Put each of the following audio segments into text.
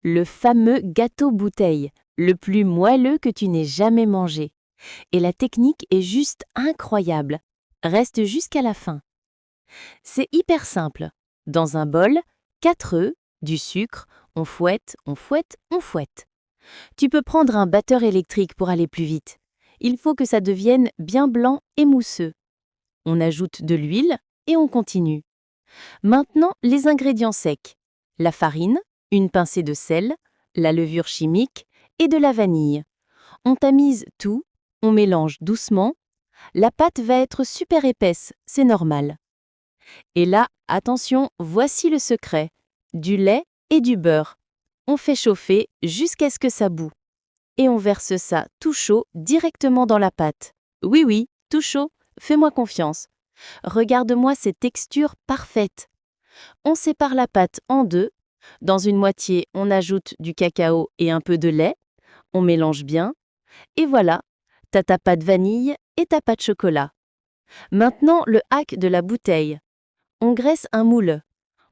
Le fameux gâteau bouteille, le plus moelleux que tu n'aies jamais mangé. Et la technique est juste incroyable. Reste jusqu'à la fin. C'est hyper simple. Dans un bol, 4 œufs, du sucre, on fouette, on fouette, on fouette. Tu peux prendre un batteur électrique pour aller plus vite. Il faut que ça devienne bien blanc et mousseux. On ajoute de l'huile et on continue. Maintenant, les ingrédients secs. La farine, une pincée de sel, la levure chimique et de la vanille. On tamise tout, on mélange doucement. La pâte va être super épaisse, c'est normal. Et là, attention, voici le secret. Du lait et du beurre. On fait chauffer jusqu'à ce que ça bout. Et on verse ça tout chaud directement dans la pâte. Oui, oui, tout chaud, fais-moi confiance. Regarde-moi ces textures parfaites. On sépare la pâte en deux. Dans une moitié, on ajoute du cacao et un peu de lait. On mélange bien. Et voilà, t'as ta pâte vanille et ta pâte chocolat. Maintenant, le hack de la bouteille. On graisse un moule.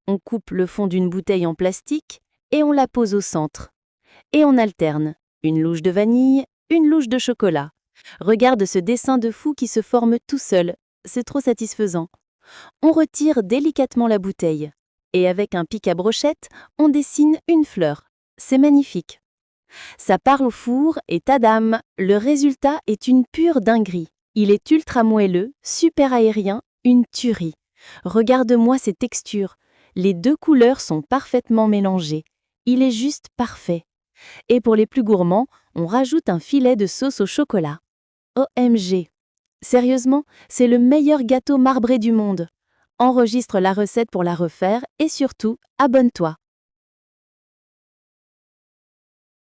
On coupe le fond d'une bouteille en plastique et on la pose au centre. Et on alterne. Une louche de vanille, une louche de chocolat. Regarde ce dessin de fou qui se forme tout seul. C'est trop satisfaisant. On retire délicatement la bouteille. Et avec un pic à brochette, on dessine une fleur. C'est magnifique. Ça part au four et tadam, le résultat est une pure dinguerie. Il est ultra moelleux, super aérien, une tuerie. Regarde-moi ces textures. Les deux couleurs sont parfaitement mélangées. Il est juste parfait. Et pour les plus gourmands, on rajoute un filet de sauce au chocolat. OMG! Sérieusement, c'est le meilleur gâteau marbré du monde. Enregistre la recette pour la refaire et surtout, abonne-toi.